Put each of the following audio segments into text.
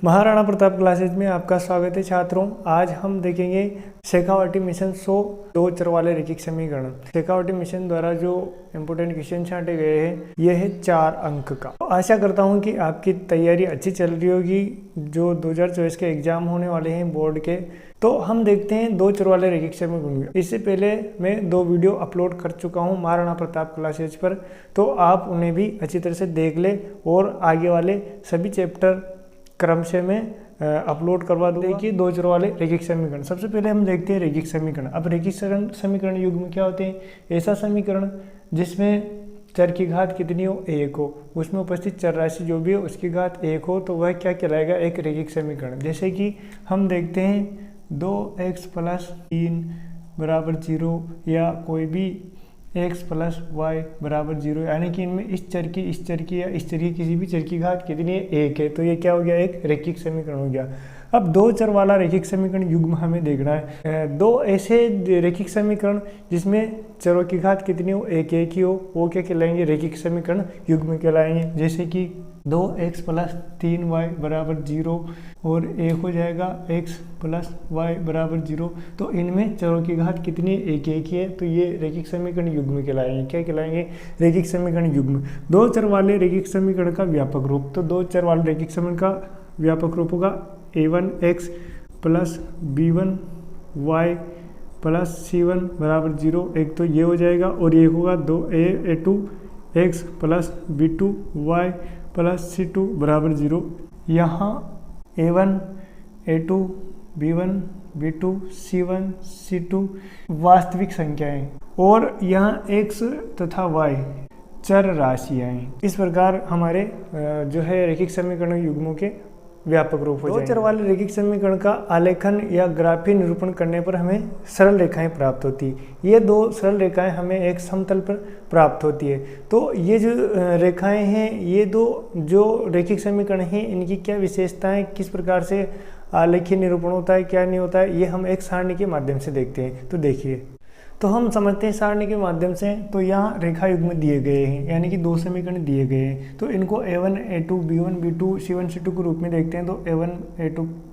Maharana Pratap classes में आपका स्वागत है छात्रों। आज हम देखेंगे शेखावटी मिशन 100 दो चर वाले रैखिक समीकरण। शेखावटी मिशन द्वारा जो इम्पोर्टेंट क्वेश्चन छांटे गए हैं यह है 4 अंक का। तो आशा करता हूं कि आपकी तैयारी अच्छी चल रही होगी। जो 2024 के एग्जाम होने वाले हैं बोर्ड के, तो हम देखते हैं दो चर वाले रैखिक समीकरण। इससे पहले मैं 2 वीडियो अपलोड कर चुका हूं महाराणा प्रताप क्लासेज पर, तो आप उन्हें भी अच्छी तरह से देख ले और आगे वाले सभी चैप्टर क्रम से मैं अपलोड करवा दूंगा। देखिए दो चर वाले रैखिक समीकरण। सबसे पहले हम देखते हैं रैखिक समीकरण। अब रैखिक समीकरण युग्म क्या होते हैं? ऐसा समीकरण जिसमें चर की घात कितनी हो? 1 हो, उसमें उपस्थित चर राशि जो भी हो उसकी घात 1 हो, तो वह क्या कहलाएगा? एक रैखिक समीकरण। जैसे कि हम देखते हैं 2x + 3 = 0 या कोई भी x + y = 0, यानी कि इनमें इस चर की या इस चर की किसी भी चर की घात कितनी है? 1 है। तो ये क्या हो गया? एक रैखिक समीकरण हो गया। अब दो चर वाला रैखिक समीकरण युग्म हमें देखना है। दो ऐसे रैखिक समीकरण जिसमें चरों की घात कितनी हो? 1 ही हो, वो क्या कहलाएंगे? रैखिक समीकरण युग्म कहलाएंगे। जैसे कि 2x + 3y = 0 और एक हो जाएगा x + y = 0। तो इनमें चरों की घात कितनी है? 1 ही है। तो ये रैखिक समीकरण युग्म कहलाएंगे। क्या कहलाएंगे? रैखिक समीकरण युग्म। दो चर वाले रैखिक समीकरण का व्यापक रूप। तो दो चर वाले रैखिक समीकरण का व्यापक रूप होगा a1x + b1y + c1 = 0। एक तो ये हो जाएगा और ये होगा a2x + b2y + c2 = 0। यहाँ a1, a2, b1, b2, c1, c2 वास्तविक संख्याएं और यहाँ x तथा y चर राशियां हैं। इस प्रकार हमारे जो है रैखिक समीकरण युग्मों के व्यापक रूप हो जाएंगे। दो चर वाले रैखिक समीकरण का आलेखन या ग्राफीय निरूपण करने पर हमें सरल रेखाएं प्राप्त होती है। ये दो सरल रेखाएं हमें एक समतल पर प्राप्त होती है। तो ये जो रेखाएं हैं, ये दो जो रैखिक समीकरण हैं, इनकी क्या विशेषताएं, किस प्रकार से आलेखीय निरूपण होता है, क्या नहीं होता है, ये हम एक सारणी के माध्यम से देखते हैं। तो देखिए, तो हम समझते हैं सारणी के माध्यम से। तो यहाँ रेखा युग्म दिए गए हैं, यानी कि दो समीकरण दिए गए हैं। तो इनको a1, a2, b1, b2, c1, c2 के रूप में देखते हैं। तो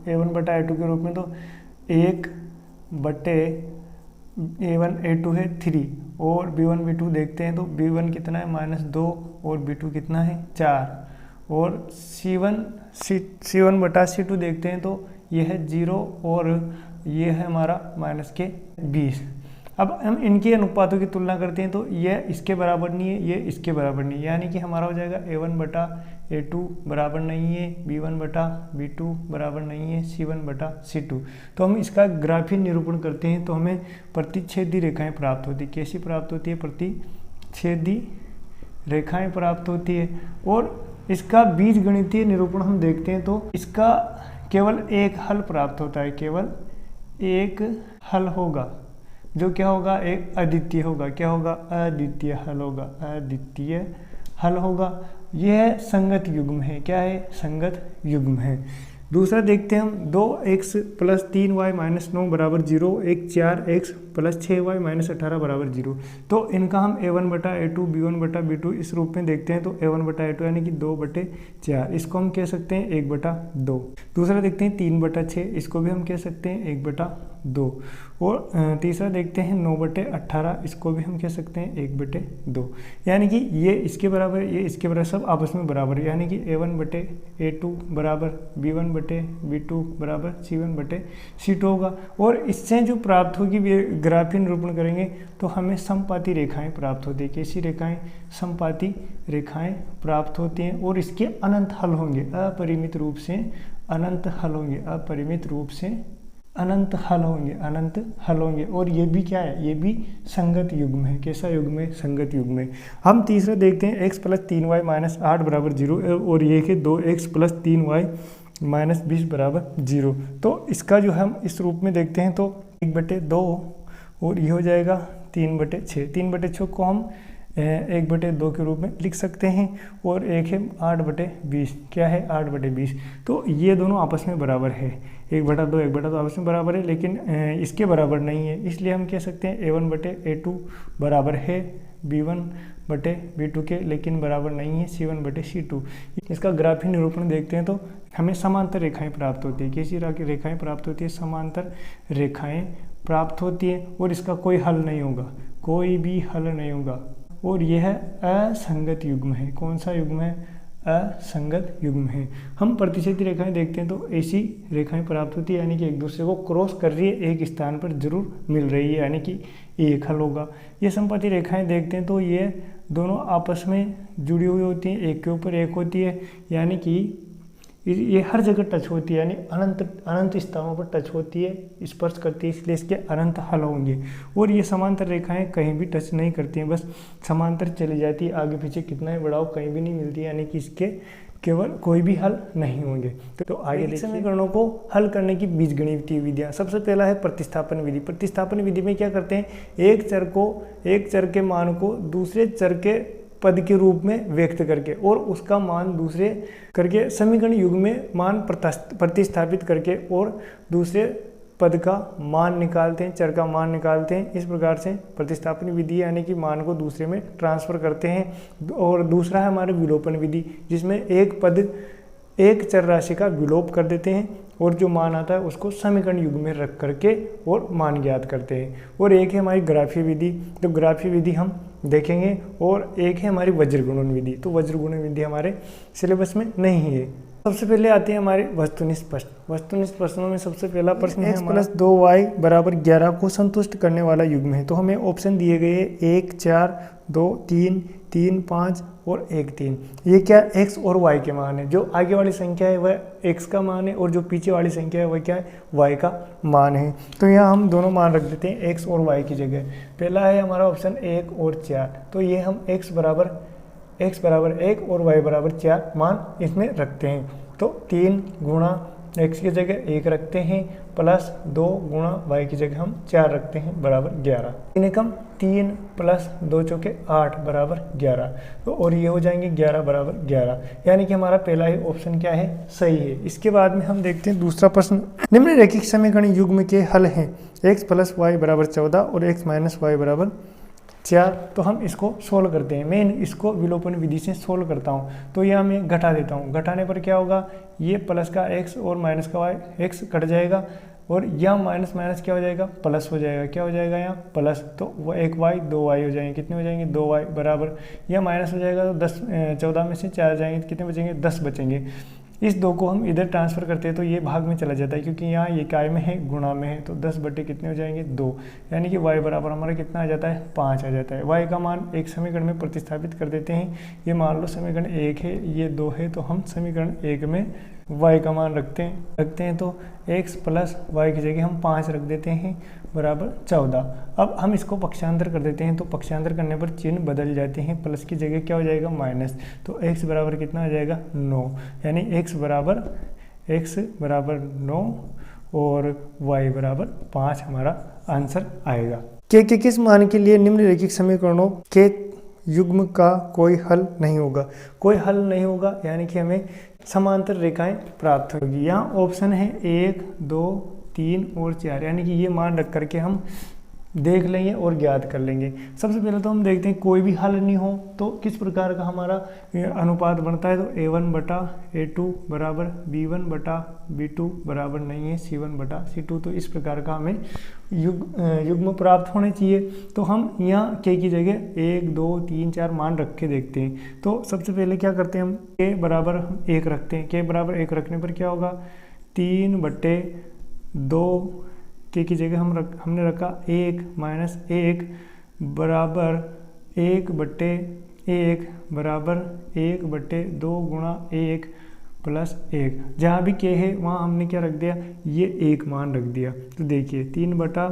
a1 बटा a2 के रूप में, तो 1 बटे a1 a2 है 3, और b1 b2 देखते हैं। तो b1 कितना है? -2, और b2 कितना है? 4, और c1 बटा c2 देखते हैं। तो यह है 0 और ये है हमारा -20। अब हम इनके अनुपातों की तुलना करते हैं। तो यह इसके बराबर नहीं है, ये इसके बराबर नहीं है, यानी कि हमारा हो जाएगा a1 बटा a2 बराबर नहीं है, b1 बटा b2 बराबर नहीं है, c1 बटा c2। तो हम इसका ग्राफीय निरूपण करते हैं। तो हमें प्रतिच्छेदी रेखाएं प्राप्त होती है। कैसी प्राप्त होती है? प्रतिच्छेदी रेखाएं प्राप्त होती है। और इसका बीजगणितीय निरूपण हम देखते हैं। तो इसका केवल एक हल प्राप्त होता है, केवल एक हल होगा, जो क्या होगा? एक अद्वितीय होगा। क्या होगा? अद्वितीय हल होगा, अद्वितीय हल होगा। यह संगत युग्म है। क्या है? संगत युग्म है। दूसरा देखते हैं हम, 2x + 3y - 9 = 0, एक 4x + 6y - 18 = 0। तो इनका हम a1 बटा a2, b1 बटा b2 इस रूप में देखते हैं। तो a1 बटा a2 यानी कि 2/4, इसको हम कह सकते हैं 1/2। दूसरा देखते हैं 3/6, इसको भी हम कह सकते हैं 1/2। और तीसरा देखते हैं 9/18, इसको भी हम कह सकते हैं 1/2। यानी कि ये इसके बराबर, ये इसके बराबर, सब आपस में बराबर है। यानी कि a1 बटे a2 बराबर b1 बटे b2 बराबर c1 बटे c2 होगा। और इससे जो प्राप्त होगी ग्राफीय निरूपण करेंगे तो हमें समपाती रेखाएं प्राप्त होती है। कैसी रेखाएं? समपाती रेखाएं प्राप्त होती हैं। और इसके अनंत हल होंगे, अपरिमित रूप से अनंत हल होंगे, अपरिमित रूप से अनंत हल होंगे, अनंत हल होंगे। और ये भी क्या है? ये भी संगत युग्म है। कैसा युग्म है? संगत युग्म है। हम तीसरा देखते हैं, x + 3y - 8 = 0, और ये है 2x + 3y - 20 = 0। तो इसका जो हम इस रूप में देखते हैं, तो 1/2, और ये हो जाएगा 3/6। 3/6 को हम 1/2 के रूप में लिख सकते हैं। और एक है 8/20। क्या है? 8/20। तो ये दोनों आपस में बराबर है। 1/2 आपस में बराबर है, लेकिन इसके बराबर नहीं है। इसलिए हम कह सकते हैं a1 बटे a2 बराबर है b1 B2 के, लेकिन बराबर नहीं है C1 बटे C2। इसका ग्राफीय निरूपण देखते हैं तो हमें समांतर रेखाएं प्राप्त होती है। कैसी रेखाएं प्राप्त होती है? समांतर रेखाएं प्राप्त होती है और इसका कोई हल नहीं होगा, कोई भी हल नहीं होगा। और यह असंगत युग्म है। कौन सा युग्म है? असंगत युग्म है। हम प्रतिच्छेदी रेखाएं देखते हैं तो ऐसी रेखाएं प्राप्त होती है, यानी कि एक दूसरे को क्रॉस कर रही है, एक स्थान पर जरूर मिल रही है, यानी कि एक हल होगा। ये समपति रेखाएं देखते हैं तो ये दोनों आपस में जुड़ी हुई होती हैं, एक के ऊपर एक होती है, यानी कि ये हर जगह टच होती है, यानी अनंत स्थानों पर टच होती है, स्पर्श करती है, इसलिए इसके अनंत हल होंगे। और ये समांतर रेखाएं कहीं भी टच नहीं करती हैं, बस समांतर चली जाती है, आगे पीछे कितना ही बढ़ाओ कहीं भी नहीं मिलती, यानी कि इसके केवल कोई भी हल नहीं होंगे। तो आगे देखिए समीकरणों को हल करने की बीजगणितीय विधियां। सबसे पहला है प्रतिस्थापन विधि। प्रतिस्थापन विधि में क्या करते हैं? एक चर के मान को दूसरे चर के पद के रूप में व्यक्त करके और उसका मान दूसरे करके समीकरण युग्म में मान प्रतिस्थापित करके और दूसरे पद का मान निकालते हैं, चर का मान निकालते हैं। इस प्रकार से प्रतिस्थापन विधि यानी कि मान को दूसरे में ट्रांसफर करते हैं। और दूसरा है हमारे विलोपन विधि, जिसमें एक चर राशि का विलोप कर देते हैं और जो मान आता है उसको समीकरण युग्म में रख करके और मान ज्ञात करते हैं। और एक है हमारी ग्राफीय विधि, तो ग्राफीय विधि हम देखेंगे। और एक है हमारी वज्र गुणन विधि, तो वज्र गुणन विधि हमारे सिलेबस में नहीं है। सबसे पहले आते हैं हमारे वस्तुनिष्ठ प्रश्न। वस्तुनिष्ठ प्रश्नों में सबसे पहला प्रश्न है x + 2y = 11 को संतुष्ट करने वाला युग्म है। तो हमें ऑप्शन दिए गए 1 4 2 3 3 5 और 1 3। ये क्या? x और y के मान है। जो आगे वाली संख्या है वह x का मान है और जो पीछे वाली संख्या है वह क्या है? y का मान है। तो यहाँ हम दोनों मान रख देते हैं x और y की जगह। पहला है हमारा ऑप्शन 1 और 4, तो ये हम x बराबर 1 और y बराबर 4 मान इसमें रखते हैं। तो 3 गुणा x की जगह 1 रखते हैं प्लस 2 गुणा y की जगह हम 4 रखते हैं बराबर 11। 3 एकम 3 प्लस 2 चौके 8 बराबर 11। तो और ये हो जाएंगे 11 बराबर 11, यानी कि हमारा पहला ही ऑप्शन क्या है? सही है। इसके बाद में हम देखते हैं दूसरा प्रश्न। निम्नलिखित समीकरण युग्म के हल हैं x + y = 14 और x - y = 4। तो हम इसको सोल्व करते हैं। मैं इसको विलोपन विधि से सोल्व करता हूँ। तो यह मैं घटा देता हूँ। घटाने पर क्या होगा? ये प्लस का x और माइनस का y, x कट जाएगा और यह माइनस माइनस क्या हो जाएगा? प्लस हो जाएगा। क्या हो जाएगा यहाँ? प्लस। तो वो 1y 2y हो जाएंगे। कितने हो जाएंगे? 2y बराबर, यह माइनस हो जाएगा तो 14 में से 4 जाएंगे, कितने बचेंगे? 10 बचेंगे। इस 2 को हम इधर ट्रांसफर करते हैं तो ये भाग में चला जाता है, क्योंकि यहाँ ये काय में है, गुणा में है। तो 10 बटे कितने हो जाएंगे? 2, यानी कि y बराबर हमारा कितना आ जाता है? 5 आ जाता है। y का मान एक समीकरण में प्रतिस्थापित कर देते हैं। ये मान लो समीकरण 1 है, ये 2 है, तो हम समीकरण 1 में y का मान रखते हैं तो x + y की जगह हम 5 रख देते हैं बराबर 14। अब हम इसको पक्षांतर कर देते हैं, तो पक्षांतर करने पर चिन्ह बदल जाते हैं, प्लस की जगह क्या हो जाएगा? माइनस। तो x बराबर कितना आ जाएगा? 9, यानी x बराबर 9 और y बराबर 5 हमारा आंसर आएगा। के किस मान के लिए निम्नलिखित समीकरणों के युग्म का कोई हल नहीं होगा? कोई हल नहीं होगा, यानी कि हमें समांतर रेखाएं प्राप्त होगी। यहाँ ऑप्शन है 1 2 3 और 4, यानी कि ये मान रख करके हम देख लेंगे और ज्ञात कर लेंगे। सबसे पहले तो हम देखते हैं कोई भी हल नहीं हो तो किस प्रकार का हमारा अनुपात बनता है। तो a1 बटा a2 बराबर b1 बटा b2 बराबर नहीं है c1 बटा c2। तो इस प्रकार का हमें युग्म प्राप्त होने चाहिए। तो हम यहाँ k की जगह 1 2 3 4 मान रख के देखते हैं। तो सबसे पहले क्या करते हैं हम k बराबर 1 रखते हैं। k बराबर 1 रखने पर क्या होगा? 3 बटे 2 के की जगह हमने रखा 1 - 1 बराबर 1 बटे 1 बराबर 1 बटे 2 गुणा 1 प्लस 1। जहाँ भी के है वहाँ हमने क्या रख दिया? ये 1 मान रख दिया। तो देखिए 3 बटा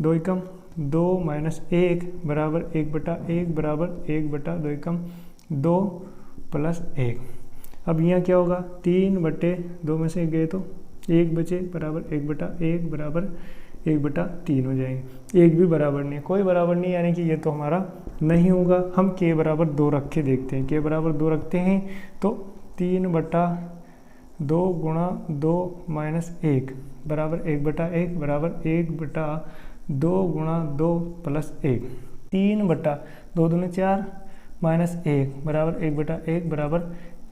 2 एकम 2 - 1 बराबर 1 बटा 1 बराबर 1 बटा 2 एकम 2 प्लस 1। अब यहाँ क्या होगा? 3 बटे 2 में से गए तो 1 बचे बराबर 1 बटा 1 बराबर 1 बटा 3 हो जाएंगे। 1 भी बराबर नहीं, कोई बराबर नहीं, यानी कि ये तो हमारा नहीं होगा। हम k बराबर 2 रख के देखते हैं। k बराबर 2 रखते हैं तो 3 बटा 2 गुणा 2 - 1 बराबर 1 बटा 1 बराबर 1 बटा 2 गुणा 2 प्लस 1। 3 बटा 2 दूनी 4 -1 बराबर 1/1 बराबर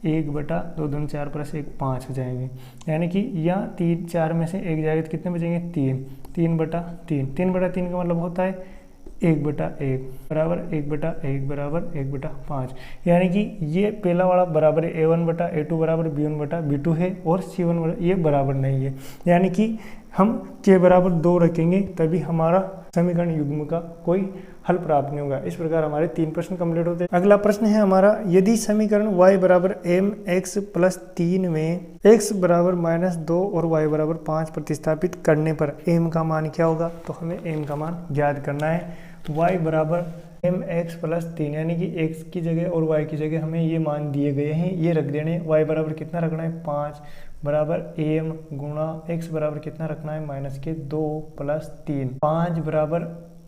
1/2 दूनी 4 + 1 5 हो जाएंगे। यानी कि यहाँ 3 4 में से 1 जाएगा तो कितने बचेंगे 3 3/3 3/3 का मतलब होता है 1/1 बराबर 1/1 बराबर 1/5। यानी कि ये पहला वाला बराबर है A1/A2 बराबर B1/B2 है और C1 ये बराबर नहीं है। यानी कि हम के बराबर 2 रखेंगे तभी हमारा समीकरण युग्म का कोई हल प्राप्त नहीं होगा। इस प्रकार हमारे 3 प्रश्न कंप्लीट होते हैं। अगला प्रश्न है हमारा, यदि समीकरण y बराबर mx + 3 में x बराबर -2 और y बराबर 5 प्रतिस्थापित करने पर m का मान क्या होगा? तो हमें m का मान ज्ञात करना है। y बराबर mx + 3 यानी कि x की जगह और y की जगह हमें ये मान दिए गए हैं, ये रख देने। y बराबर कितना रखना है 5 बराबर m गुणा x बराबर कितना रखना है -2 + 3 5 बराबर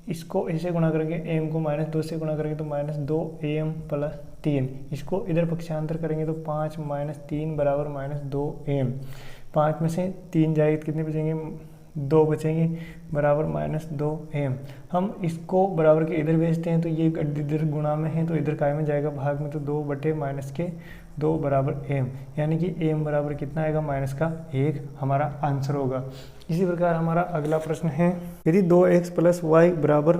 इसको इसे गुणा करेंगे m को -2 से गुणा करेंगे तो -2m + 3 इसको इधर पक्षांतर करेंगे तो 5 - 3 बराबर -2m 5 में से 3 जाएगी तो कितने बचेंगे 2 बचेंगे बराबर -2m। हम इसको बराबर के इधर भेजते हैं तो ये इधर गुणा में है तो इधर काय में जाएगा भाग में, तो 2/-2 बराबर m यानी कि m बराबर कितना आएगा -1 हमारा आंसर होगा। इसी प्रकार हमारा अगला प्रश्न है, यदि 2x + y बराबर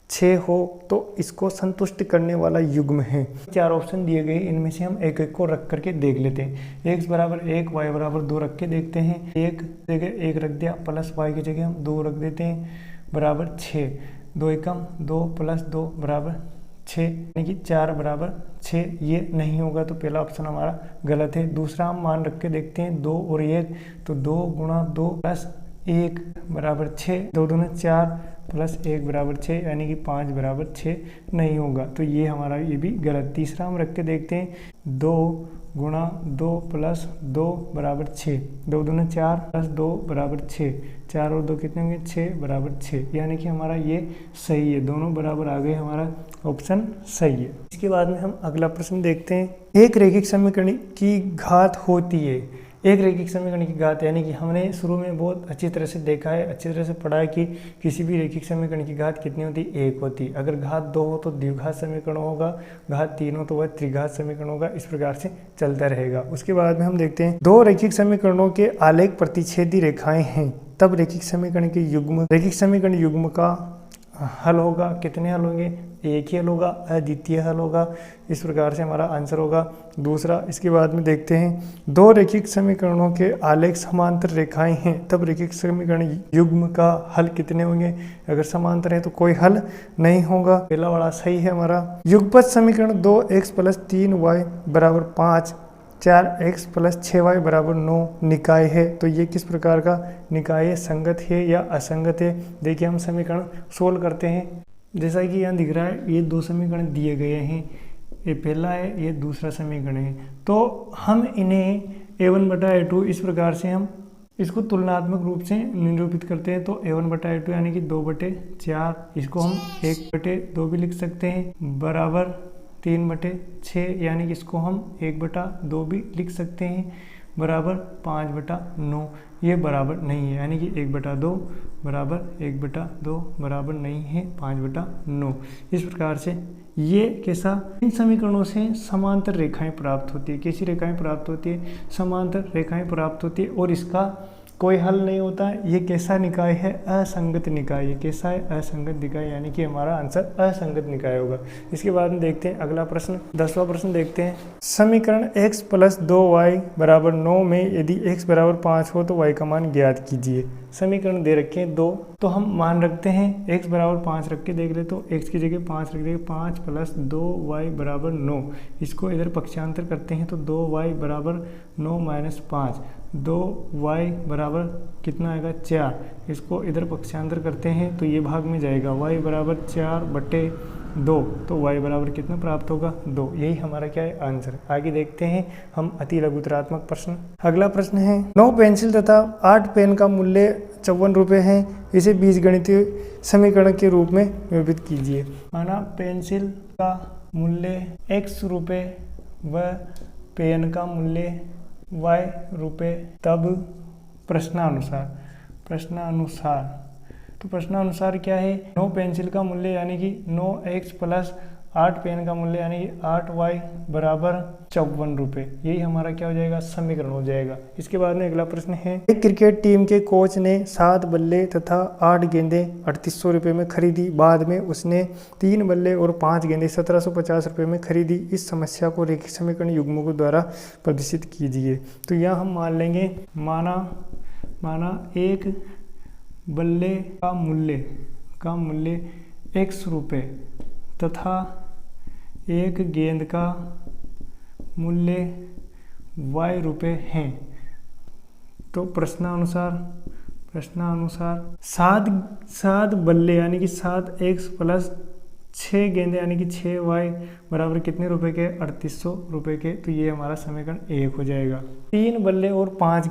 6 हो तो इसको संतुष्ट करने वाला युग्म है। 4 ऑप्शन दिए गए, इनमें से हम एक एक को रख करके देख लेते हैं। x बराबर 1 y बराबर 2 रख के देखते हैं। 1 जगह 1 रख दिया प्लस y की जगह हम 2 रख देते हैं बराबर 6 2 एकम 2 + 2 बराबर 6 यानी कि 4 बराबर 6। ये नहीं होगा तो पहला ऑप्शन हमारा गलत है। दूसरा हम मान रख के देखते हैं 2 और 1 तो 2 × 2 + 1 बराबर 6 2 दूनी 4 + 1 बराबर 6 यानी कि 5 बराबर 6 नहीं होगा तो ये हमारा ये भी गलत। तीसरा हम रख के देखते हैं 2 × 2 + 2 बराबर 6 2 दूनी 4 + 2 बराबर 6 4 और 2 कितने होंगे 6 बराबर 6 यानी कि हमारा ये सही है, दोनों बराबर आ गए, हमारा ऑप्शन सही है। इसके बाद में हम अगला प्रश्न देखते हैं। एक रैखिक समीकरण की घात होती है। एक रैखिक समीकरण की घात यानी कि हमने शुरू में बहुत अच्छी तरह से देखा है, अच्छी तरह से पढ़ा है कि किसी भी रैखिक समीकरण की घात कितनी होती है 1 होती। अगर घात 2 हो तो द्विघात समीकरण होगा, घात 3 हो तो वह त्रिघात समीकरण होगा। इस प्रकार से चलता रहेगा। उसके बाद में हम देखते हैं, दो रैखिक समीकरणों के आलेख प्रतिच्छेदी रेखाएं हैं तब रैखिक समीकरण युग्म का हल होगा। कितने हल होंगे? एक ही हल होगा, अद्वितीय हल होगा। इस प्रकार से हमारा आंसर होगा दूसरा। इसके बाद में देखते हैं, दो रैखिक समीकरणों के आलेख समांतर रेखाएं हैं तब रैखिक समीकरण युग्म का हल कितने होंगे? अगर समांतर है तो कोई हल नहीं होगा, पहला वाला सही है हमारा। युगपत समीकरण 2x + 3y बराबर 5 4x + 6y बराबर 9 निकाय है तो ये किस प्रकार का निकाय है? संगत है या असंगत है? देखिए हम समीकरण सोल्व करते हैं। जैसा कि यहाँ दिख रहा है ये 2 समीकरण दिए गए हैं, ये पहला है ये दूसरा समीकरण है। तो हम इन्हें A1/A2 इस प्रकार से हम इसको तुलनात्मक रूप से निरूपित करते हैं। तो A1/A2 यानी कि 2/4, इसको हम 1/2 भी लिख सकते हैं बराबर 3/6 यानी कि इसको हम 1/2 भी लिख सकते हैं बराबर 5/9। ये बराबर नहीं है यानी कि 1/2 बराबर 1/2 बराबर नहीं है 5/9। इस प्रकार से ये कैसा, इन समीकरणों से समांतर रेखाएं प्राप्त होती है। कैसी रेखाएं प्राप्त होती है? समांतर रेखाएं प्राप्त होती है और इसका कोई हल नहीं होता। ये कैसा निकाय है? असंगत निकाय। ये कैसा है? असंगत निकाय यानी कि हमारा आंसर असंगत निकाय होगा। इसके बाद में देखते हैं अगला प्रश्न, 10वां प्रश्न देखते हैं। समीकरण x + 2y बराबर 9 में यदि x बराबर 5 हो तो y का मान ज्ञात कीजिए। समीकरण दे रखे हैं 2 तो हम मान रखते हैं x बराबर 5 रख के देख ले तो x की जगह 5 रख देंगे 5 + 2y बराबर 9। इसको इधर पक्षांतर करते हैं तो 2y बराबर 9 - 5 2y बराबर कितना आएगा 4। इसको इधर पक्षांतर करते हैं तो ये भाग में जाएगा y बराबर 4/2 तो y बराबर कितना प्राप्त होगा 2। यही हमारा क्या है आंसर। आगे देखते हैं हम अति लघुतरात्मक प्रश्न। अगला प्रश्न है, 9 पेंसिल तथा 8 पेन का मूल्य 54 रुपये है, इसे बीजगणितीय समीकरण के रूप में निरूपित कीजिए। माना पेंसिल का मूल्य x रुपये व पेन का मूल्य y रुपये तब प्रश्नानुसार तो प्रश्नानुसार क्या है? 9 पेंसिल का मूल्य यानी कि 9x + 8 पेन का मूल्य यानी 8y बराबर 54 रुपये। यही हमारा क्या हो जाएगा, समीकरण हो जाएगा। इसके बाद में अगला प्रश्न है, एक क्रिकेट टीम के कोच ने 7 बल्ले तथा 8 गेंदें 3800 रुपये में खरीदी। बाद में उसने 3 बल्ले और 5 गेंदें 1750 रुपये में खरीदी। इस समस्या को रेखीय समीकरण युग्मकों द्वारा प्रदर्शित कीजिए। तो यहाँ हम मान लेंगे, माना एक बल्ले का मूल्य x रुपये तथा एक गेंद का मूल्य y रुपये है। तो प्रश्नानुसार 7 बल्ले यानी कि 7x प्लस 6 गेंदे यानी कि 6y बराबर कितने रुपए के, 3800 रुपये के। तो ये हमारा समीकरण 1 हो जाएगा। 3 बल्ले और 5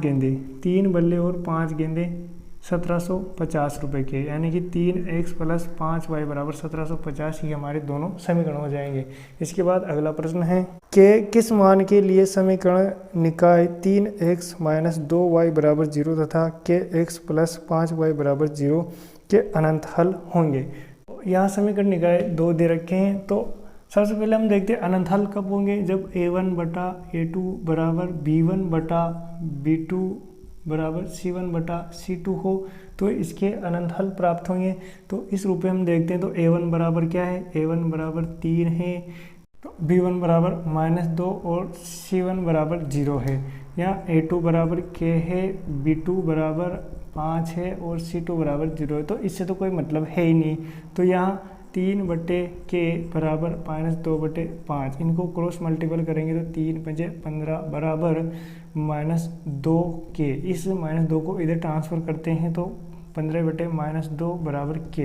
गेंदे 1750 रुपये के, यानी कि 3x प्लस 5y बराबर 1750, ये हमारे दोनों समीकरण हो जाएंगे। इसके बाद अगला प्रश्न है कि किस मान के लिए समीकरण निकाय 3x माइनस 2y बराबर 0 तथा के x प्लस 5y बराबर 0 के अनंत हल होंगे। यहाँ समीकरण निकाय 2 दे रखे हैं। तो सबसे पहले हम देखते हैं अनंत हल कब होंगे, जब a1 बटा a2 बराबर b1 बटा b2 बराबर c1 बटा c2 हो तो इसके अनंत हल प्राप्त होंगे। तो इस रूप में हम देखते हैं। तो a1 बराबर क्या है, a1 बराबर 3 है, तो b1 बराबर -2 और c1 बराबर 0 है। यहाँ a2 बराबर k है, b2 बराबर 5 है और c2 बराबर 0 है। तो इससे तो कोई मतलब है ही नहीं। तो यहाँ 3 बटे k बराबर -2 बटे 5, इनको क्रॉस मल्टीपल करेंगे तो 3 5 15 बराबर -2k। इस -2 को इधर ट्रांसफ़र करते हैं तो 15 बटे -2 बराबर k।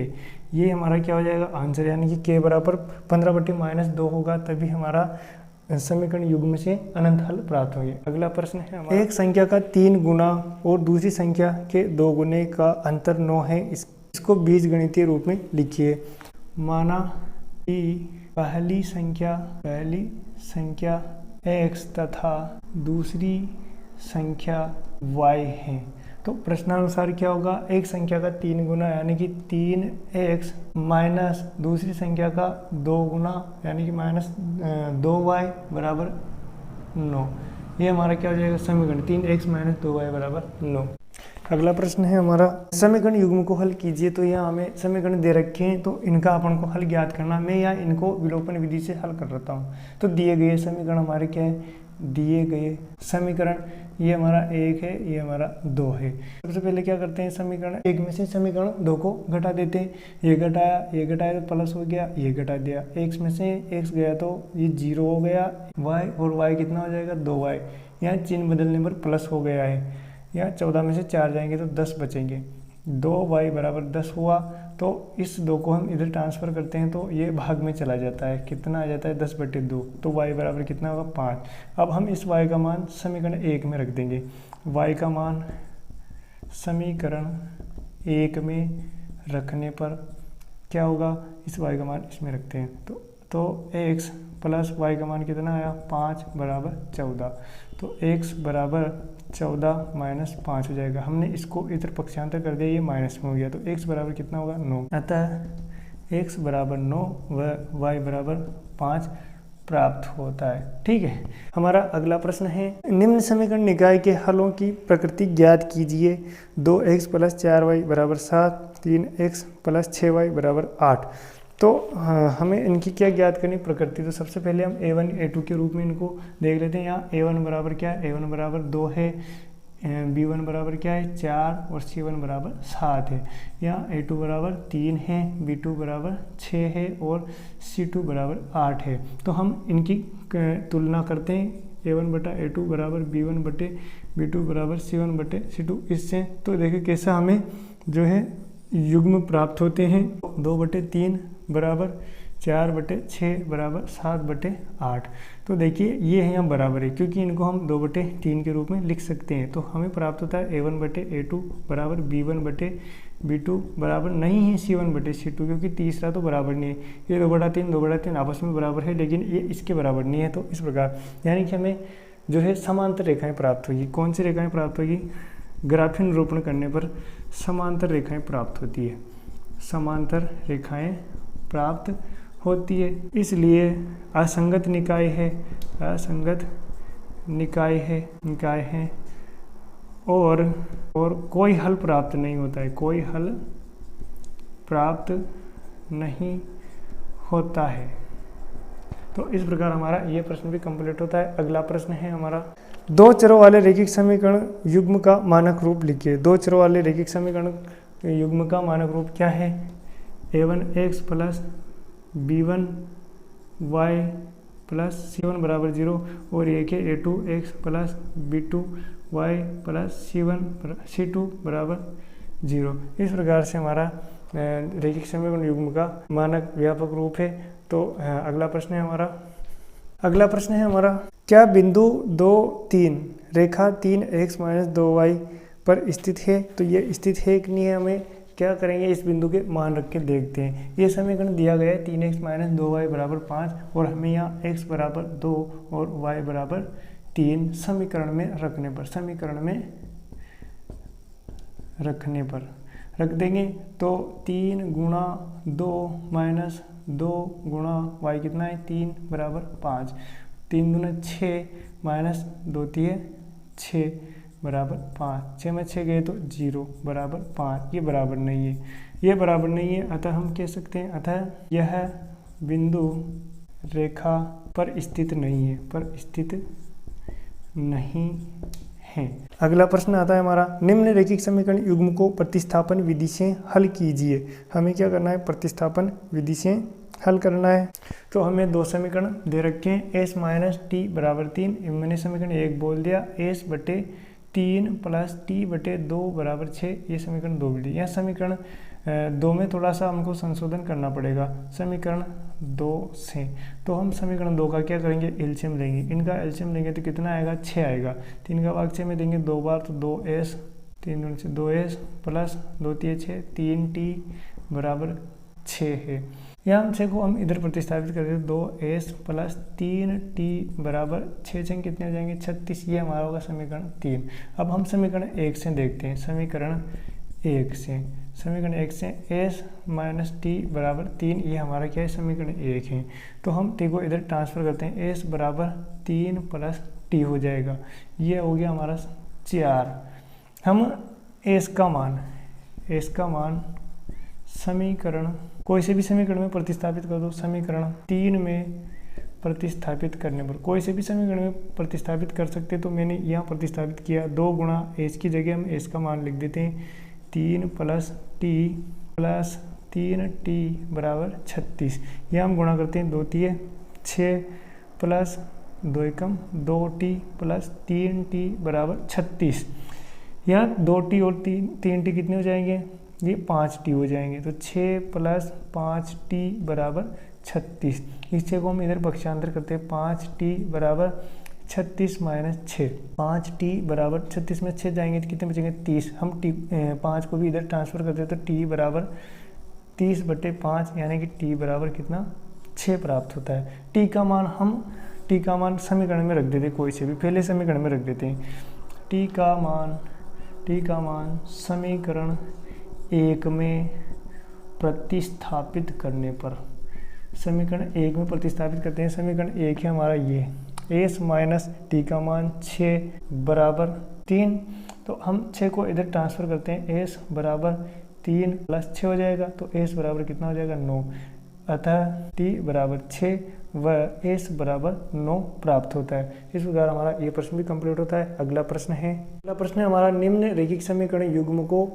ये हमारा क्या हो जाएगा आंसर, यानी कि k बराबर 15 बटे -2 होगा, तभी हमारा समीकरण युग्म से अनंत हल प्राप्त होंगे। अगला प्रश्न है हमारा, एक संख्या का 3 गुना और दूसरी संख्या के 2 गुने का अंतर 9 है। इसको बीजगणितीय रूप में लिखिए। माना कि पहली संख्या x तथा दूसरी संख्या y है। तो प्रश्नानुसार क्या होगा, एक संख्या का 3 गुना यानी कि 3x माइनस दूसरी संख्या का 2 गुना यानी कि -2y बराबर 9। ये हमारा क्या हो जाएगा समीकरण, 3x माइनस 2y बराबर 9। अगला प्रश्न है हमारा, समीकरण युग्म को हल कीजिए। तो यहाँ हमें समीकरण दे रखे हैं, तो इनका अपन को हल ज्ञात करना। मैं यहाँ इनको विलोपन विधि से हल कर लेता हूँ। तो दिए गए समीकरण हमारे क्या है, दिए गए समीकरण ये हमारा 1 है, ये हमारा 2 है। सबसे पहले क्या करते हैं, समीकरण 1 में से समीकरण 2 को घटा देते हैं। ये घटाया तो प्लस हो गया, ये घटा दिया। x में से x गया तो ये 0 हो गया, y और y कितना हो जाएगा 2y। यहाँ चिन्ह बदलने पर प्लस हो गया है। यहाँ 14 में से 4 जाएंगे तो 10 बचेंगे। 2y बराबर 10 हुआ। तो इस 2 को हम इधर ट्रांसफ़र करते हैं तो ये भाग में चला जाता है, कितना आ जाता है 10 बटे 2। तो y बराबर कितना होगा 5। अब हम इस y का मान समीकरण 1 में रख देंगे। y का मान समीकरण 1 में रखने पर क्या होगा, इस y का मान इसमें रखते हैं तो x प्लस y का मान कितना आया 5 बराबर 14। तो x बराबर 14 माइनस 5 हो जाएगा। हमने इसको इधर पक्षांतर कर दिया, ये माइनस में हो गया। तो x बराबर कितना होगा 9। अतः x बराबर 9 व y बराबर 5 प्राप्त होता है। ठीक है। हमारा अगला प्रश्न है, निम्न समीकरण निकाय के हलों की प्रकृति ज्ञात कीजिए। 2x प्लस 4y बराबर 7, 3x प्लस 6y बराबर 8। तो हमें इनकी क्या ज्ञात करनी प्रकृति। तो सबसे पहले हम a1 a2 के रूप में इनको देख लेते हैं। यहाँ a1 बराबर क्या है, a1 बराबर 2 है, b1 बराबर क्या है 4 और c1 बराबर 7 है। यहाँ a2 बराबर 3 है, b2 बराबर 6 है और c2 बराबर 8 है। तो हम इनकी तुलना करते हैं। a1 बटा a2 बराबर b1 बटे b2 बराबर c1 बटे c2। इससे तो देखिए कैसा हमें जो है युग्म प्राप्त होते हैं। 2 बटे 3 बराबर 4 बटे 6 बराबर 7 बटे 8। तो देखिए ये है यहाँ बराबर है, क्योंकि इनको हम 2 बटे 3 के रूप में लिख सकते हैं। तो हमें प्राप्त होता है a1 बटे a2 बराबर b1 बटे b2 बराबर नहीं है c1 बटे c2, क्योंकि तीसरा तो बराबर नहीं है। ये 2 बटा 3 आपस में बराबर है, लेकिन ये इसके बराबर नहीं है। तो इस प्रकार यानी कि हमें जो है समांतर रेखाएँ प्राप्त होगी। कौन सी रेखाएँ प्राप्त होगी, ग्राफीय निरूपण करने पर समांतर रेखाएँ प्राप्त होती है, समांतर रेखाएँ प्राप्त होती है, इसलिए असंगत निकाय है, असंगत निकाय है और कोई हल प्राप्त नहीं होता है, कोई हल प्राप्त नहीं होता है। तो इस प्रकार हमारा ये प्रश्न भी कंप्लीट होता है। अगला प्रश्न है हमारा, दो चरों वाले रैखिक समीकरण युग्म का मानक रूप लिखिए। दो चरों वाले रैखिक समीकरण युग्म का मानक रूप क्या है? a1x plus b1y plus c1 बराबर 0 और एक है a2x plus b2y plus c2 बराबर 0। इस प्रकार से हमारा रैखिक समीकरण युग्म का मानक व्यापक रूप है। तो अगला प्रश्न है हमारा, क्या बिंदु 2, 3 रेखा 3x माइनस 2y पर स्थित है? तो ये स्थित है कि नहीं है, हमें क्या करेंगे, इस बिंदु के मान रख के देखते हैं। ये समीकरण दिया गया है 3x माइनस 2y बराबर 5 और हमें यहाँ x बराबर 2 और y बराबर 3 समीकरण में रखने पर रख देंगे। तो 3 गुणा 2 माइनस 2 गुणा y कितना है, 3 बराबर 5, 3 दूना 6 माइनस 2 तिये 6 बराबर 5, 6 में 6 गए तो 0 बराबर 5। ये बराबर नहीं है, अतः हम कह सकते हैं, अतः यह बिंदु रेखा पर स्थित नहीं है। अगला प्रश्न आता है हमारा, निम्न रैखिक समीकरण युग्म को प्रतिस्थापन विधि से हल कीजिए। हमें क्या करना है, प्रतिस्थापन विधि से हल करना है। तो हमें दो समीकरण दे रखे हैं, s माइनस टी बराबर 3, मैंने समीकरण 1 बोल दिया, s बटे 3 प्लस टी बटे 2 बराबर 6, ये समीकरण 2 मिली। यह समीकरण 2 में थोड़ा सा हमको संशोधन करना पड़ेगा समीकरण 2 से। तो हम समीकरण 2 का क्या करेंगे, एलसीएम लेंगे। इनका एलसीएम लेंगे तो कितना आएगा, 6 आएगा। 3 का भाग 6 में देंगे 2 बार तो 2s, 3 दूनी से 2s प्लस 2 तिये 6, 3t बराबर 6 है। यहाँ हम 6 को हम इधर प्रतिस्थापित कर देते, 2s प्लस 3t बराबर 6 कितने हो जाएंगे, 36। ये हमारा होगा समीकरण 3। अब हम समीकरण 1 से देखते हैं, समीकरण 1 से s माइनस टी बराबर 3, ये हमारा क्या है, समीकरण 1 है। तो हम टी को इधर ट्रांसफर करते हैं, s बराबर 3 प्लस टी हो जाएगा, ये हो गया हमारा 4। हम s का मान समीकरण, कोई से भी समीकरण में प्रतिस्थापित कर दो। समीकरण 3 में प्रतिस्थापित करने पर, कोई से भी समीकरण में प्रतिस्थापित कर सकते, तो मैंने यहाँ प्रतिस्थापित किया। 2 गुणा s की जगह हम s का मान लिख देते हैं, 3 प्लस तीन टी बराबर 36। यहाँ हम गुणा करते हैं, 2 तिये 6 प्लस 2 एकम 2t प्लस 3t बराबर 36। यहाँ 2t और 3t कितने हो जाएंगे, ये 5t हो जाएंगे। तो 6 प्लस 5t बराबर 36। इस 6 को हम इधर पक्षांतर करते हैं, 5t बराबर 36 माइनस 6, 5t बराबर 36 में 6 जाएंगे तो कितने बचेंगे, 30। हम 5 को भी इधर ट्रांसफर करते हैं तो t बराबर 30 बटे 5, यानी कि t बराबर कितना, 6 प्राप्त होता है। t का मान समीकरण में रख देते, कोई से भी पहले समीकरण में रख देते हैं। t का मान समीकरण 1 में प्रतिस्थापित करने पर, समीकरण 1 में प्रतिस्थापित करते हैं। समीकरण 1 है हमारा ये, s माइनस टी का मान 6 बराबर 3। तो हम 6 को इधर ट्रांसफर करते हैं, s बराबर 3 प्लस 6 हो जाएगा, तो s बराबर कितना हो जाएगा, 9। अतः t बराबर 6 व s बराबर 9 प्राप्त होता है। इस प्रकार हमारा ये प्रश्न भी कंप्लीट होता है। अगला प्रश्न है हमारा, निम्न रैखिक समीकरण युग्म को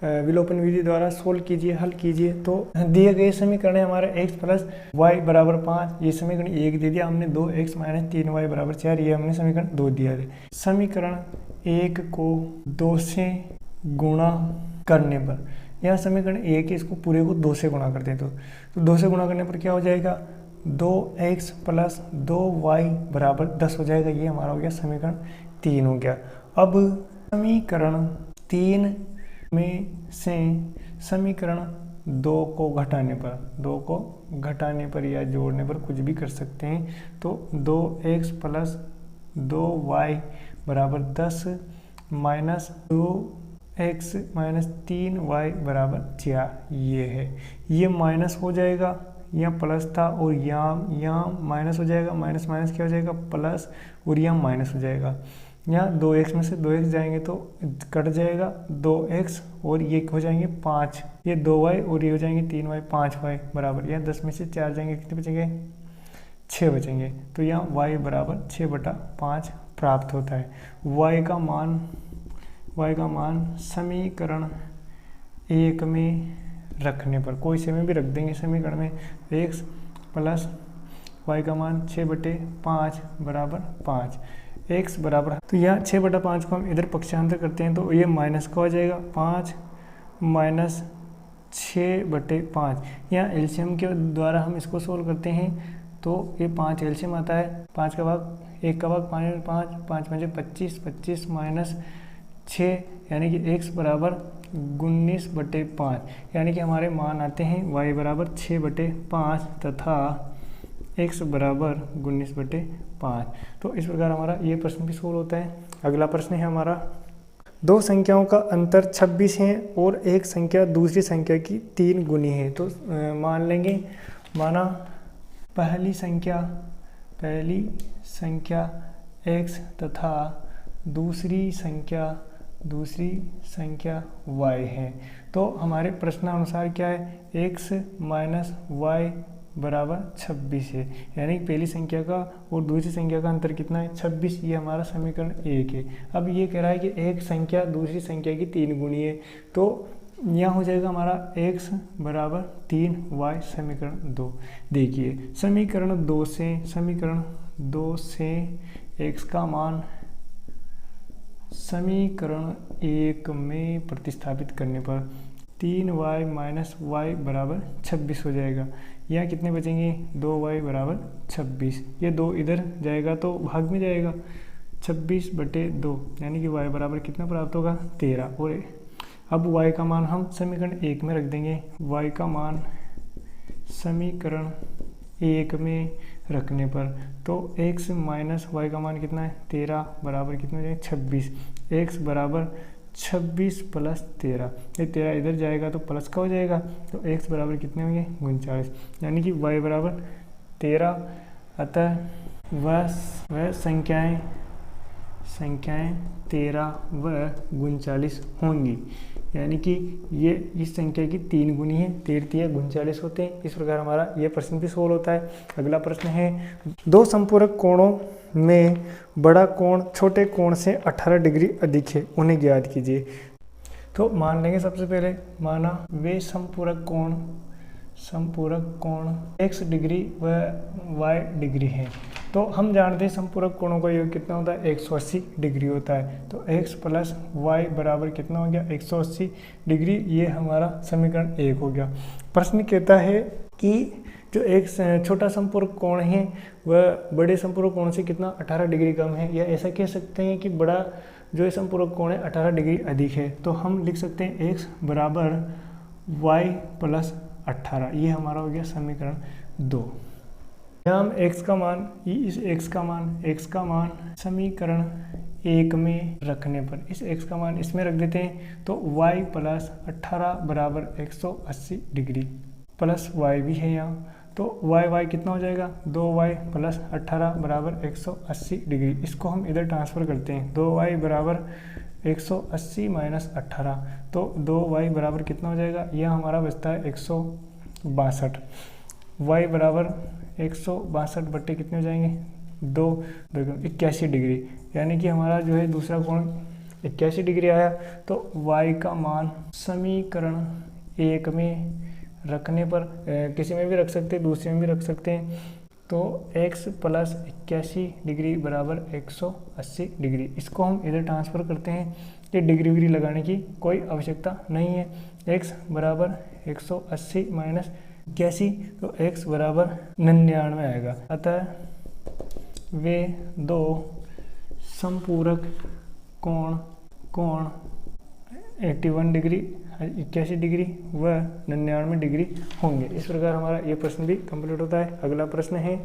विलोपन विधि द्वारा सोल्व कीजिए, हल कीजिए। तो दिए गए समीकरण है हमारे x प्लस वाई बराबर 5, ये समीकरण 1 दे दिया हमने, 2x माइनस 3y बराबर 4, ये हमने समीकरण 2 दिया है। समीकरण 1 को 2 से गुणा करने पर, यहाँ समीकरण 1 है, इसको पूरे को 2 से गुणा कर दे तो 2 से गुणा करने पर क्या हो जाएगा, 2x प्लस 2y बराबर 10 हो जाएगा। ये हमारा हो गया समीकरण 3 हो गया। अब समीकरण 3 में से समीकरण 2 को घटाने पर या जोड़ने पर कुछ भी कर सकते हैं। तो 2x प्लस 2y बराबर 10 माइनस 2x माइनस 3y बराबर 4, ये है, ये माइनस हो जाएगा, यहाँ प्लस था और यहाँ माइनस हो जाएगा, माइनस माइनस क्या हो जाएगा प्लस, और यहाँ माइनस हो जाएगा। यहाँ 2x में से 2x जाएंगे तो कट जाएगा 2x और ये हो जाएंगे 5, ये 2y और ये हो जाएंगे 3y, 5y बराबर, यहाँ 10 में से 4 जाएंगे कितने बचेंगे 6 बचेंगे। तो यहाँ y बराबर 6/5 प्राप्त होता है। y का मान समीकरण 1 में रखने पर, कोई से में भी रख देंगे समीकरण में, x प्लस y का मान 6/5 बराबर 5, x बराबर, तो यहाँ 6/5 को हम इधर पक्षांतर करते हैं तो ये माइनस का हो जाएगा 5 माइनस 6/5। यहाँ एलसीएम के द्वारा हम इसको सोल्व करते हैं तो ये 5 एलसीएम आता है, 5 का भाग 1 का भाग 5 5 5 25, 25 माइनस 6 यानी कि x बराबर 19/5, यानी कि हमारे मान आते हैं y बराबर 6/5 तथा x बराबर 19/5। तो इस प्रकार हमारा ये प्रश्न भी सोल्व होता है। अगला प्रश्न है हमारा, दो संख्याओं का अंतर 26 है और एक संख्या दूसरी संख्या की 3 गुनी है। तो मान लेंगे, माना पहली संख्या x तथा दूसरी संख्या y है। तो हमारे प्रश्नानुसार क्या है, x माइनस y बराबर 26 है, यानी पहली संख्या का और दूसरी संख्या का अंतर कितना है 26, ये हमारा समीकरण 1 है। अब ये कह रहा है कि एक संख्या दूसरी संख्या की 3 गुनी है, तो यहाँ हो जाएगा हमारा x बराबर 3y समीकरण 2। देखिए समीकरण 2 से x का मान समीकरण 1 में प्रतिस्थापित करने पर 3y माइनस y बराबर 26 हो जाएगा। यहाँ कितने बचेंगे 2y बराबर 26, ये 2 इधर जाएगा तो भाग में जाएगा 26/2, यानी कि y बराबर कितना प्राप्त होगा 13। और अब y का मान हम समीकरण 1 में रख देंगे, y का मान समीकरण 1 में रखने पर तो x माइनस y का मान कितना है 13 बराबर कितना हो जाएगा 26, x बराबर 26 प्लस 13, ये 13 इधर जाएगा तो प्लस का हो जाएगा, तो x बराबर कितने होंगे 39, यानी कि y बराबर 13। अतः वह संख्याएं 13 व 39 होंगी, यानी कि ये इस संख्या की 3 गुनी है, 13 39 होते हैं। इस प्रकार हमारा ये प्रश्न भी सोल्व होता है। अगला प्रश्न है, दो संपूरक कोणों में बड़ा कोण छोटे कोण से 18 डिग्री अधिक है, उन्हें ज्ञात कीजिए। तो मान लेंगे सबसे पहले, माना वे संपूरक कोण x डिग्री व y डिग्री है। तो हम जानते हैं संपूरक कोणों का योग कितना होता है 180 डिग्री होता है। तो x प्लस y बराबर कितना हो गया 180 डिग्री, ये हमारा समीकरण 1 हो गया। प्रश्न कहता है कि जो एक छोटा संपूरक कोण है वह बड़े संपूरक कोण से कितना 18 डिग्री कम है, या ऐसा कह सकते हैं कि बड़ा जो संपूरक कोण है 18 डिग्री अधिक है। तो हम लिख सकते हैं x बराबर y प्लस 18, ये हमारा हो गया समीकरण 2। यहाँ हम x का मान समीकरण 1 में रखने पर इस x का मान इसमें रख देते हैं, तो y प्लस 18 बराबर 180 डिग्री प्लस y भी है यहाँ, तो y कितना हो जाएगा 2y प्लस 18 बराबर 180 डिग्री। इसको हम इधर ट्रांसफ़र करते हैं, 2y बराबर 180 माइनस 18, तो 2y बराबर कितना हो जाएगा, यह हमारा बचता है 162, y बराबर 162 बट्टे कितने हो जाएंगे 2 81 डिग्री, यानी कि हमारा जो है दूसरा कोण 81 डिग्री आया। तो y का मान समीकरण 1 में रखने पर किसी में भी रख सकते हैं, दूसरे में भी रख सकते हैं, तो x प्लस 81 डिग्री बराबर 180 डिग्री। इसको हम इधर ट्रांसफ़र करते हैं, ये डिग्री विग्री लगाने की कोई आवश्यकता नहीं है। x बराबर 180 माइनस 81, तो x बराबर 99 आएगा। अतः वे दो संपूरक कोण 81 डिग्री 81 डिग्री व 99 डिग्री होंगे। इस प्रकार हमारा ये प्रश्न भी कंप्लीट होता है। अगला प्रश्न है,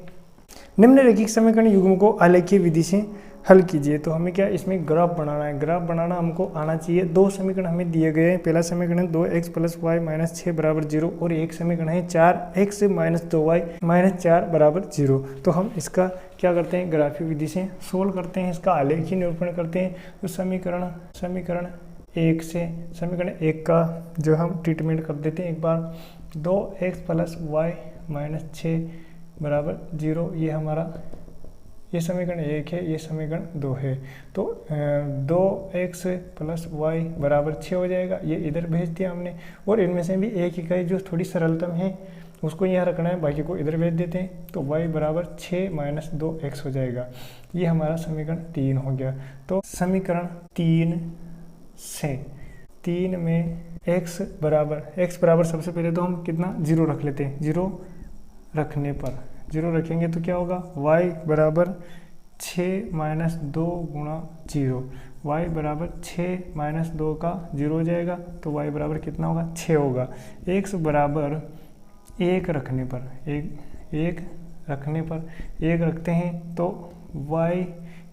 निम्नलिखित समीकरण युग्म को आलेखीय विधि से हल कीजिए। तो हमें क्या इसमें ग्राफ बनाना है, ग्राफ बनाना हमको आना चाहिए। दो समीकरण हमें दिए गए हैं। पहला समीकरण 2x + y - 6 = 0 और एक समीकरण है 4x - 2y - 4 = 0। तो हम इसका क्या करते हैं, ग्राफिक विधि से सोल्व करते हैं, इसका आलेखीय निरूपण करते हैं। तो समीकरण 1 से समीकरण 1 का जो हम ट्रीटमेंट कर देते हैं एक बार। 2x + y - 6 = 0, ये हमारा ये समीकरण 1 है, ये समीकरण 2 है। तो 2x + y = 6 हो जाएगा, ये इधर भेज दिया हमने। और इनमें से भी एक इकाई जो थोड़ी सरलतम है उसको यहाँ रखना है, बाकी को इधर भेज देते हैं। तो y = 6 - 2x हो जाएगा। ये हमारा समीकरण 3 हो गया। तो समीकरण 3 से 3 में x बराबर सबसे पहले तो हम कितना 0 रख लेते हैं। 0 रखने पर 0 रखेंगे तो क्या होगा, y = 6 - 2 × 0। y = 6 - 2 का 0 हो जाएगा। तो y बराबर कितना होगा, 6 होगा। x बराबर 1 रखने पर 1 रखते हैं तो y,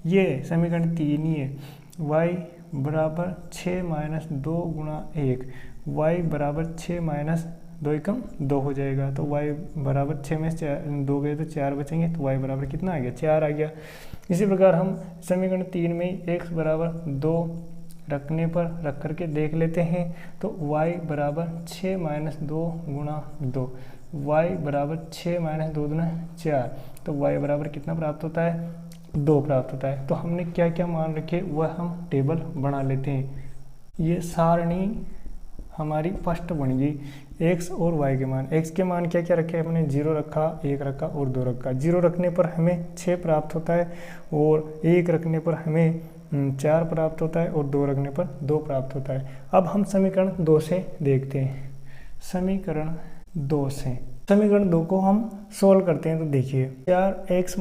ये समीकरण 3 ही है। y = 6 - 2 × 1, y = 6 - 2 × 2 हो जाएगा। तो y = 6 में से 2 गए तो 4 बचेंगे। तो y बराबर कितना आ गया, 4 आ गया। इसी प्रकार हम समीकरण 3 में x = 2 रखने पर रख करके देख लेते हैं। तो y = 6 - 2 × 2, y = 6 - 2 × 4। तो y बराबर कितना प्राप्त होता है, 2 प्राप्त होता है। तो हमने क्या क्या मान रखे वह हम टेबल बना लेते हैं। ये सारणी हमारी फर्स्ट बन गई। x और y के मान, x के मान क्या क्या रखे हमने, 0 रखा, 1 रखा और 2 रखा। 0 रखने पर हमें 6 प्राप्त होता है और 1 रखने पर हमें 4 प्राप्त होता है और 2 रखने पर 2 प्राप्त होता है। अब हम समीकरण 2 से देखते हैं। समीकरण 2 को हम सोल्व करते हैं। तो देखिए 4x -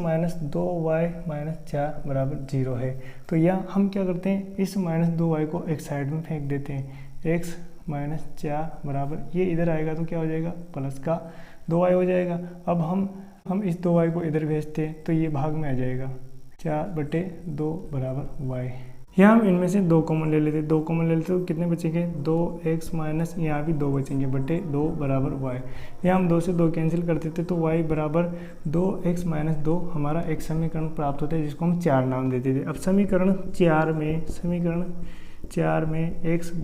2y - 4 = 0 है। तो यहाँ हम क्या करते हैं, इस -2y को एक साइड में फेंक देते हैं। x - 4 बराबर, ये इधर आएगा तो क्या हो जाएगा, प्लस का 2y हो जाएगा। अब हम इस 2y को इधर भेजते हैं तो ये भाग में आ जाएगा, 4/2 = y। यहाँ हम इनमें से 2 कॉमन ले लेते हैं। 2 कॉमन ले लेते तो कितने बचेंगे, 2x - यहाँ भी 2 बचेंगे, बटे 2 = y। यहाँ हम 2 से 2 कैंसिल कर देते तो y = 2x - 2 हमारा एक समीकरण प्राप्त होता है, जिसको हम 4 नाम देते थे। अब समीकरण 4 में x =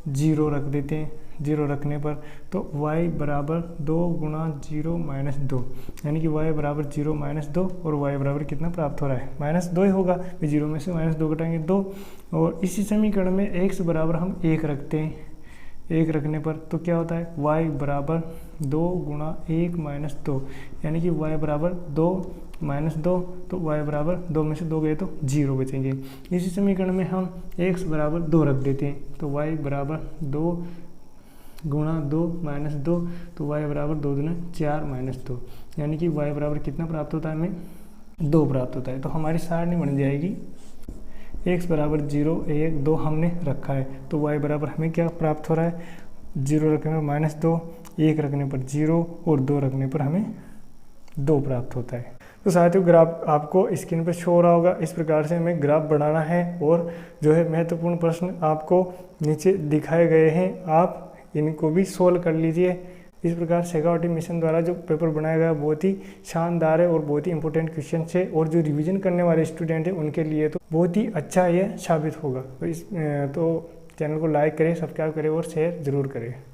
0 रख देते हैं। 0 रखने पर तो y = 2 × 0 - 2, यानी कि y = 0 - 2 और y बराबर कितना प्राप्त हो रहा है, -2 ही होगा। 0 में से -2 घटाएंगे 2। और इसी समीकरण में x बराबर हम 1 रखते हैं। 1 रखने पर तो क्या होता है, y = 2 × 1 - 2, यानी कि y = 2 - 2, तो y = 2 में से 2 गए तो 0 बचेंगे। इसी समीकरण में हम x = 2 रख देते हैं। तो y = 2 × 2 - 2, तो y = 2 × 4 - 2, यानी कि y बराबर कितना प्राप्त होता है, हमें 2 प्राप्त होता है। तो हमारी सारणी बन जाएगी, x = 0 1 2 हमने रखा है, तो y बराबर हमें क्या प्राप्त हो रहा है, 0 रखने पर -2, 1 रखने पर 0 और 2 रखने पर हमें 2 प्राप्त होता है। तो साथियों ग्राफ आपको स्क्रीन पर शो हो रहा होगा। इस प्रकार से हमें ग्राफ बनाना है और जो है महत्वपूर्ण प्रश्न आपको नीचे दिखाए गए हैं, आप इनको भी सोल्व कर लीजिए। इस प्रकार शेखावटी मिशन द्वारा जो पेपर बनाया गया बहुत ही शानदार है और बहुत ही इंपॉर्टेंट क्वेश्चन है, और जो रिवीजन करने वाले स्टूडेंट हैं उनके लिए तो बहुत ही अच्छा ये साबित होगा। तो चैनल को लाइक करें, सब्सक्राइब करें और शेयर जरूर करें।